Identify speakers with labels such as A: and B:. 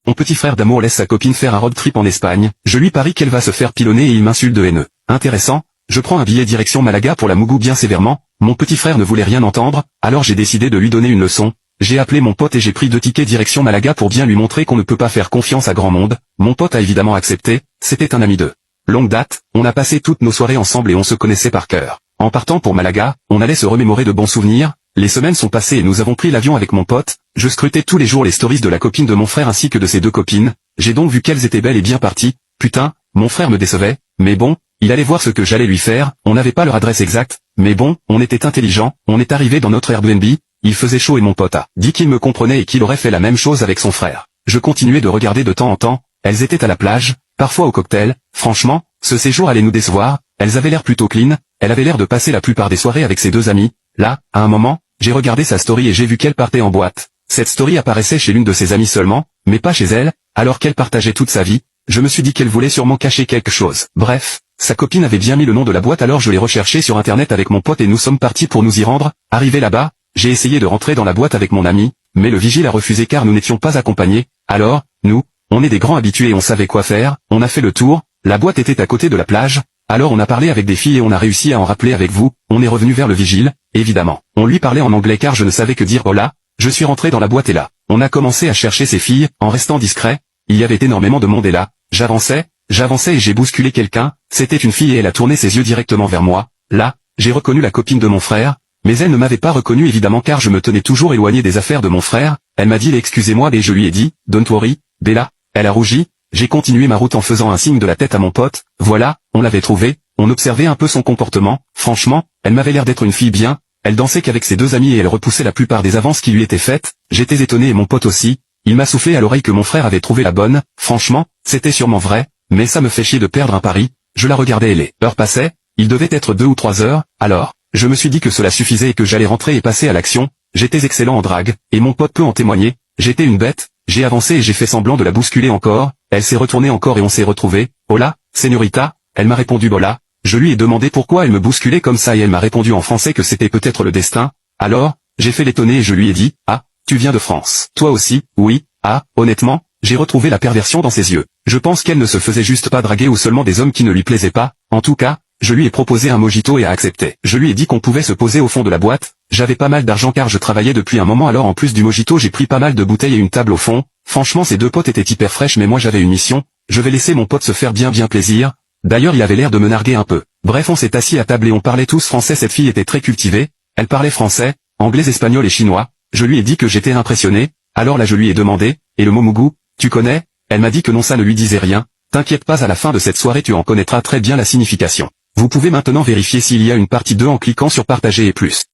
A: mon petit frère d'amour laisse sa copine faire un road trip en Espagne, je lui parie qu'elle va se faire pilonner et il m'insulte de haineux. Intéressant, je prends un billet direction Malaga pour la Mougou bien sévèrement, mon petit frère ne voulait rien entendre, alors j'ai décidé de lui donner une leçon. J'ai appelé mon pote et j'ai pris 2 tickets direction Malaga pour bien lui montrer qu'on ne peut pas faire confiance à grand monde. Mon pote a évidemment accepté, c'était un ami de longue date, on a passé toutes nos soirées ensemble et on se connaissait par cœur. En partant pour Malaga, on allait se remémorer de bons souvenirs, les semaines sont passées et nous avons pris l'avion avec mon pote, je scrutais tous les jours les stories de la copine de mon frère ainsi que de ses 2 copines, j'ai donc vu qu'elles étaient belles et bien parties, putain, mon frère me décevait, mais bon, il allait voir ce que j'allais lui faire, on n'avait pas leur adresse exacte, mais bon, on était intelligents, on est arrivé dans notre Airbnb, il faisait chaud et mon pote a dit qu'il me comprenait et qu'il aurait fait la même chose avec son frère. Je continuais de regarder de temps en temps, elles étaient à la plage, parfois au cocktail, franchement, ce séjour allait nous décevoir, elles avaient l'air plutôt clean, elle avait l'air de passer la plupart des soirées avec ses 2 amis, là, à un moment, j'ai regardé sa story et j'ai vu qu'elle partait en boîte. Cette story apparaissait chez l'une de ses amies seulement, mais pas chez elle, alors qu'elle partageait toute sa vie, je me suis dit qu'elle voulait sûrement cacher quelque chose. Bref, sa copine avait bien mis le nom de la boîte alors je l'ai recherché sur internet avec mon pote et nous sommes partis pour nous y rendre, arrivé là-bas, j'ai essayé de rentrer dans la boîte avec mon ami, mais le vigile a refusé car nous n'étions pas accompagnés, alors, nous, on est des grands habitués et on savait quoi faire, on a fait le tour, la boîte était à côté de la plage, alors on a parlé avec des filles et on a réussi à en rappeler avec vous, on est revenu vers le vigile, évidemment. On lui parlait en anglais car je ne savais que dire hola, je suis rentré dans la boîte et là, on a commencé à chercher ces filles, en restant discret, il y avait énormément de monde et là, j'avançais et j'ai bousculé quelqu'un, c'était une fille et elle a tourné ses yeux directement vers moi, là, j'ai reconnu la copine de mon frère, mais elle ne m'avait pas reconnu évidemment car je me tenais toujours éloigné des affaires de mon frère, elle m'a dit excusez-moi et je lui ai dit, don't worry, Bella, elle a rougi, j'ai continué ma route en faisant un signe de la tête à mon pote, voilà, on l'avait trouvée, on observait un peu son comportement, franchement, elle m'avait l'air d'être une fille bien, elle dansait qu'avec ses 2 amis et elle repoussait la plupart des avances qui lui étaient faites, j'étais étonné et mon pote aussi, il m'a soufflé à l'oreille que mon frère avait trouvé la bonne, franchement, c'était sûrement vrai, mais ça me fait chier de perdre un pari, je la regardais et les heures passaient, il devait être 2 ou 3 heures, alors, je me suis dit que cela suffisait et que j'allais rentrer et passer à l'action, j'étais excellent en drague, et mon pote peut en témoigner, j'étais une bête, j'ai avancé et j'ai fait semblant de la bousculer encore, elle s'est retournée encore et on s'est retrouvés, hola, señorita, elle m'a répondu hola, je lui ai demandé pourquoi elle me bousculait comme ça et elle m'a répondu en français que c'était peut-être le destin, alors, j'ai fait l'étonné et je lui ai dit, ah, tu viens de France. Toi aussi, oui, ah, honnêtement, j'ai retrouvé la perversion dans ses yeux. Je pense qu'elle ne se faisait juste pas draguer ou seulement des hommes qui ne lui plaisaient pas, en tout cas, je lui ai proposé un mojito et a accepté. Je lui ai dit qu'on pouvait se poser au fond de la boîte, j'avais pas mal d'argent car je travaillais depuis un moment alors en plus du mojito j'ai pris pas mal de bouteilles et une table au fond, franchement ces 2 potes étaient hyper fraîches mais moi j'avais une mission, je vais laisser mon pote se faire bien plaisir, d'ailleurs il avait l'air de me narguer un peu. Bref on s'est assis à table et on parlait tous français, cette fille était très cultivée, elle parlait français, anglais, espagnol et chinois, je lui ai dit que j'étais impressionné, alors là je lui ai demandé, et le mot mougou, tu connais? Elle m'a dit que non ça ne lui disait rien, t'inquiète pas à la fin de cette soirée tu en connaîtras très bien la signification. Vous pouvez maintenant vérifier s'il y a une partie 2 en cliquant sur partager et plus.